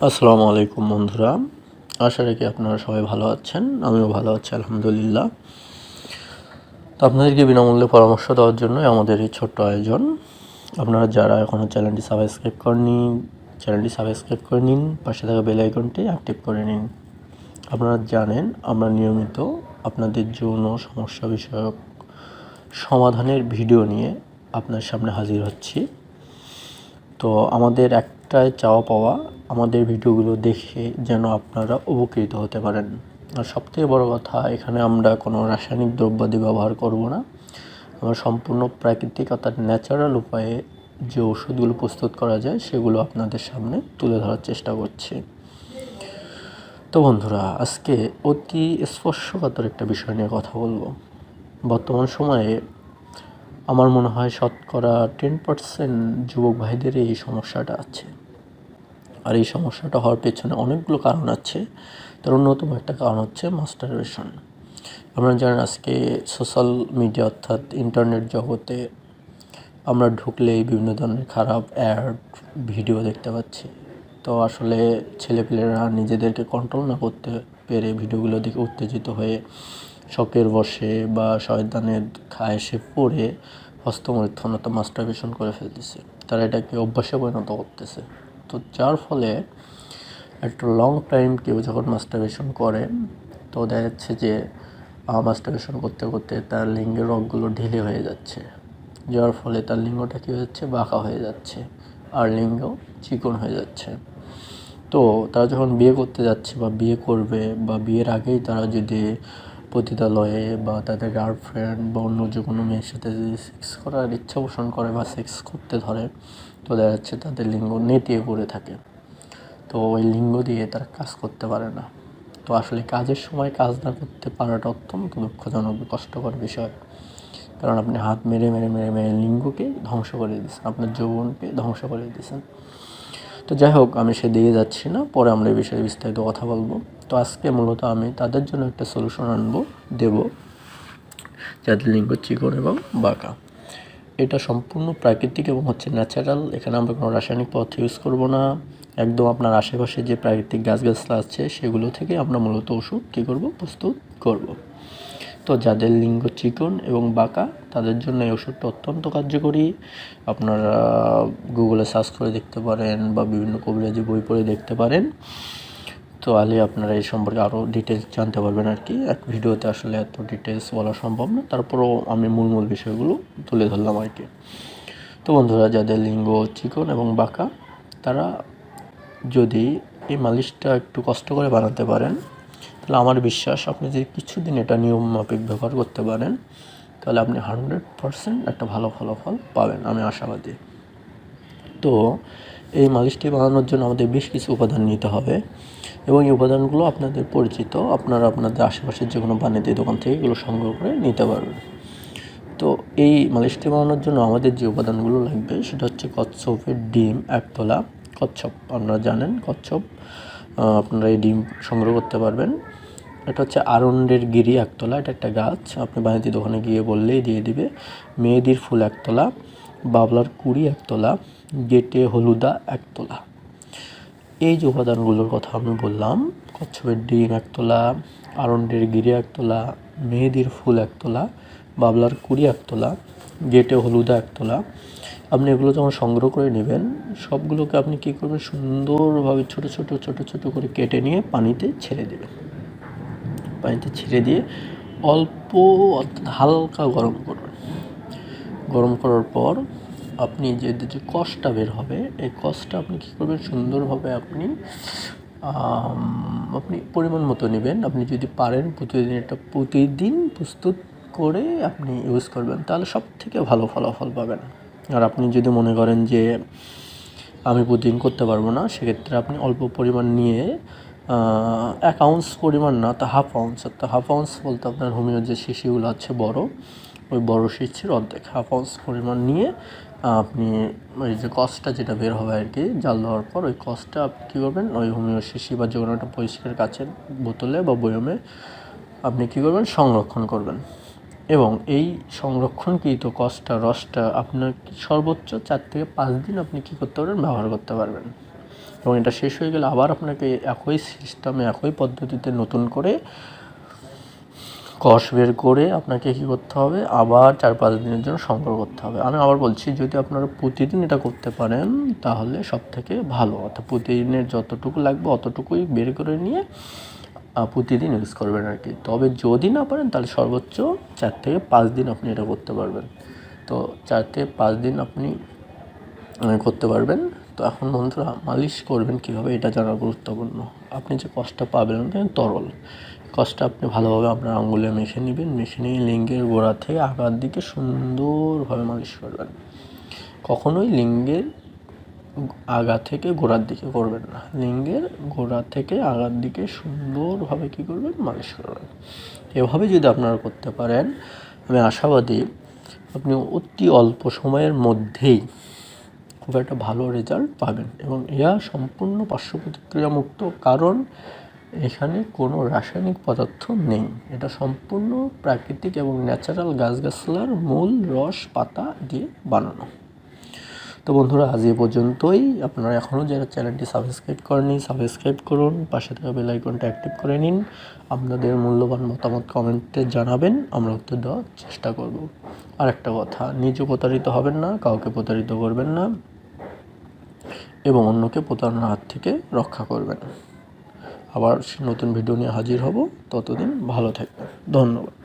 আসসালামু আলাইকুম বন্ধুরা, আশা রাখি আপনারা সবাই ভালো আছেন। আমিও ভালো আছি আলহামদুলিল্লাহ। তো আপনাদেরকে বিনামূল্যে পরামর্শ দেওয়ার জন্য আমাদের এই ছোট্ট আয়োজন। আপনারা যারা এখনও চ্যানেলটি সাবস্ক্রাইব করে নিন, পাশে থাকা বেল আইকনটি অ্যাক্টিভ করে নিন। আপনারা জানেন আমরা নিয়মিত আপনাদের যৌন সমস্যা বিষয়ক সমাধানের ভিডিও নিয়ে আপনার সামনে হাজির হচ্ছি। তো আমাদের একটাই চাওয়া পাওয়া, আমাদের ভিডিওগুলো দেখে যেন আপনারা উপকৃত হতে পারেন। আর সবথেকে বড় কথা, এখানে আমরা কোনো রাসায়নিক দ্রব্যাদি ব্যবহার করব না। আমরা সম্পূর্ণ প্রাকৃতিক অর্থাৎ ন্যাচারাল উপায়ে যে ওষুধগুলো প্রস্তুত করা যায় সেগুলো আপনাদের সামনে তুলে ধরার চেষ্টা করছি। তো বন্ধুরা, আজকে অতি স্পর্শকাতর একটা বিষয় নিয়ে কথা বলবো। বর্তমান সময়ে আমার মনে হয় শতকরা 10% যুবক ভাইদের এই সমস্যাটা আছে। আর এই সমস্যাটা হওয়ার পেছনে অনেকগুলো কারণ আছে। তার অন্যতম একটা কারণ হচ্ছে মাস্টারবেশন। আমরা জানেন আজকে সোশ্যাল মিডিয়া অর্থাৎ ইন্টারনেট জগতে আমরা ঢুকলেই বিভিন্ন ধরনের খারাপ অ্যাড ভিডিও দেখতে পাচ্ছি। তো আসলে ছেলেপেলেরা নিজেদেরকে কন্ট্রোল না করতে পেরে ভিডিওগুলো দেখে উত্তেজিত হয়ে শখের বশে বা শয়তানের খায়েশে পড়ে হস্তমৈথুন অর্থাৎ মাস্টারবেশন করে ফেলতেছে। তারা এটাকে অভ্যাসে পরিণত করতেছে। তো যার ফলে একটা লং টাইম কেউ যখন মাস্টারবেশন করে, তো দেখা যাচ্ছে যে মাস্টারবেশন করতে করতে তার লিঙ্গের রগগুলো ঢিলে হয়ে যাচ্ছে, যার ফলে তার লিঙ্গটা কী হচ্ছে, বাঁকা হয়ে যাচ্ছে, আর লিঙ্গ চিকন হয়ে যাচ্ছে। তো তারা যখন বিয়ে করতে যাচ্ছে বা বিয়ে করবে বা বিয়ের আগেই তারা যদি পতিতালয়ে বা তাদের গার্লফ্রেন্ড বা অন্য যে কোনো মেয়ের সাথে যদি সেক্স করার ইচ্ছা পোষণ করে বা সেক্স করতে ধরে, তো দেখা যাচ্ছে তাদের লিঙ্গ নেতিয়ে পড়ে থাকে। তো ওই লিঙ্গ দিয়ে তারা কাজ করতে পারে না। তো আসলে কাজের সময় কাজ না করতে পারাটা অত্যন্ত দুঃখজনক, কষ্টকর বিষয়। কারণ আপনি হাত মেরে মেরে মেরে মেরে লিঙ্গকে ধ্বংস করে দিচ্ছেন, আপনার যৌবনকে ধ্বংস করে দিচ্ছেন। তো যাই হোক, আমি সেদিকে যাচ্ছি না, পরে আমরা এই বিষয়ে বিস্তারিত কথা বলবো। তো আজকে মূলত আমি তাদের জন্য একটা সলিউশন দেব, যাদের লিঙ্গ চিকন এবং বাঁকা। এটা সম্পূর্ণ প্রাকৃতিক এবং হচ্ছে ন্যাচারাল। এখানে আমরা কোনো রাসায়নিক পদার্থ ইউজ করব না। একদম আপনার আশেপাশে যে প্রাকৃতিক গাছগাছলা আছে সেগুলো থেকে আমরা মূলত ওষুধ কী করব, প্রস্তুত করব। তো যাদের লিঙ্গ চিকন এবং বাঁকা তাদের জন্য এই ওষুধটা অত্যন্ত কার্যকরী। আপনারা গুগলে সার্চ করে দেখতে পারেন বা বিভিন্ন কবিরাজি বই পড়ে দেখতে পারেন। তো আপনারা এই সম্পর্কে আরও ডিটেলস জানতে পারবেন আর কি। এক ভিডিওতে আসলে এত ডিটেলস বলা সম্ভব না, তারপরেও আমি মূল বিষয়গুলো তুলে ধরলাম আর কি। তো বন্ধুরা, যাদের লিঙ্গ চিকন এবং বাঁকা তারা যদি এই মালিশটা একটু কষ্ট করে বানাতে পারেন, তাহলে আমার বিশ্বাস আপনি যদি কিছুদিন এটা নিয়ম মাফিক ব্যবহার করতে পারেন, তাহলে আপনি 100% একটা ভালো ফলাফল পাবেন, আমি আশাবাদী। তো এই মালিশটি বানানোর জন্য আমাদের বেশ কিছু উপাদান নিতে হবে এবং এই উপাদানগুলো আপনাদের পরিচিত। আপনারা আপনাদের আশেপাশের যে কোনো বাণিজ্যিক দোকান থেকে এগুলো সংগ্রহ করে নিতে পারবেন। তো এই মালিশটি বানানোর জন্য আমাদের যে উপাদানগুলো লাগবে সেটা হচ্ছে কচ্ছপের ডিম 1 তোলা। কচ্ছপ আপনারা জানেন, কচ্ছপ আপনারা এই ডিম সংগ্রহ করতে পারবেন। এটা হচ্ছে আরন্ডের গিরি 1 তোলা, এটা একটা গাছ, আপনি বাণিজ্যিক দোকানে গিয়ে বললেই দিয়ে দিবে। মেহেদির ফুল 1 তোলা, বাবলার কুড়ি 1 তোলা, গেটে হলুদা 1 তোলা। এই যে উপাদানগুলোর কথা আমি বললাম, কচ্ছপের ডিম 1 তোলা, আরন্ডের গিরি 1 তোলা, মেহেদির ফুল 1 তোলা, বাবলার কুড়ি 1 তোলা, গেটে হলুদা 1 তোলা। আপনি এগুলো যখন সংগ্রহ করে নেবেন, সবগুলোকে আপনি কী করবেন, সুন্দরভাবে ছোটো ছোটো ছোটো ছোটো করে কেটে নিয়ে পানিতে ছেড়ে দেবেন। পানিতে ছেড়ে দিয়ে অল্প হালকা গরম করবেন। গরম করার পর আপনি যে কষটা বের হবে, এই কষটা আপনি কী করবেন, সুন্দরভাবে আপনি পরিমাণ মতো নেবেন। আপনি যদি পারেন প্রতিদিন প্রস্তুত করে আপনি ইউজ করবেন, তাহলে সব থেকে ভালো ফলাফল পাবেন। আর আপনি যদি মনে করেন যে আমি প্রতিদিন করতে পারবো না, সেক্ষেত্রে আপনি অল্প পরিমাণ নিয়ে 1 আউন্স পরিমাণ না, তা হাফ আউন্স, অর্থাৎ হাফ আউন্স বলতে আপনার হোমিওর যে শিশিগুলো আছে বড়, ওই বড় শিশির অর্ধেক হাফ আউন্স পরিমাণ নিয়ে আপনি ওই যে কষটা যেটা বের হবে আর কি, জাল দেওয়ার পর ওই কষটা আপনি কী করবেন, ওই হোমিও শিশি বা যে কোনো একটা পরিষ্কার কাচের বোতলে বা বয়মে আপনি কী করবেন, সংরক্ষণ করবেন। এবং এই সংরক্ষণকৃত রসটা আপনার সর্বোচ্চ 4 থেকে 5 দিন আপনি কী করতে পারবেন, ব্যবহার করতে পারবেন। এবং এটা শেষ হয়ে গেলে আবার আপনাকে একই সিস্টেমে একই পদ্ধতিতে নতুন করে কষ বের করে আপনাকে কী করতে হবে, আবার 4-5 দিনের জন্য সংগ্রহ করতে হবে। আমি আবার বলছি, যদি আপনারা প্রতিদিন এটা করতে পারেন তাহলে সব থেকে ভালো, অর্থাৎ প্রতিদিনের যতটুকু লাগবে অতটুকুই বের করে নিয়ে প্রতিদিন ইউজ করবেন আর কি। তবে যদি না পারেন তাহলে সর্বোচ্চ 4 থেকে 5 দিন আপনি এটা করতে পারবেন। তো 4 থেকে 5 দিন আপনি করতে পারবেন। তো এখন বন্ধুরা, মালিশ করবেন কীভাবে এটা জানা গুরুত্বপূর্ণ। আপনি যে কষটা পাবেন তরল কষটা আপনি ভালোভাবে আপনার আঙুলে মেখে নেবেন, মেখে নিয়ে লিঙ্গের গোড়া থেকে আগার দিকে সুন্দরভাবে মালিশ করবেন। কখনোই লিঙ্গের আগা থেকে গোড়ার দিকে করবেন না, লিঙ্গের গোড়া থেকে আগার দিকে সুন্দরভাবে কী করবেন, মালিশ করবেন। এভাবে যদি আপনারা করতে পারেন, আমি আশাবাদী আপনি অতি অল্প সময়ের মধ্যেই খুব একটা ভালো রেজাল্ট পাবেন। এবং এরা সম্পূর্ণ পার্শ্ব প্রতিক্রিয়ামুক্ত, কারণ এখানে কোনো রাসায়নিক পদার্থ নেই। এটা সম্পূর্ণ প্রাকৃতিক এবং ন্যাচারাল গাছগাছলার মূল, রস, পাতা দিয়ে বানানো। তো বন্ধুরা, আজ এ পর্যন্তই। আপনারা এখনও যারা চ্যানেলটি সাবস্ক্রাইব করেননি, সাবস্ক্রাইব করুন, পাশে থাকা বেল আইকনটা অ্যাক্টিভ করে নিন। আপনাদের মূল্যবান মতামত কমেন্টে জানাবেন, আমরা উত্তর দেওয়ার চেষ্টা করব। আর একটা কথা, নিজে প্রতারিত হবেন না, কাউকে প্রতারিত করবেন না এবং অন্যকে প্রতারণার হাত থেকে রক্ষা করবেন। আবার নতুন ভিডিও নিয়ে হাজির হব, ততদিন ভালো থাকবেন। ধন্যবাদ।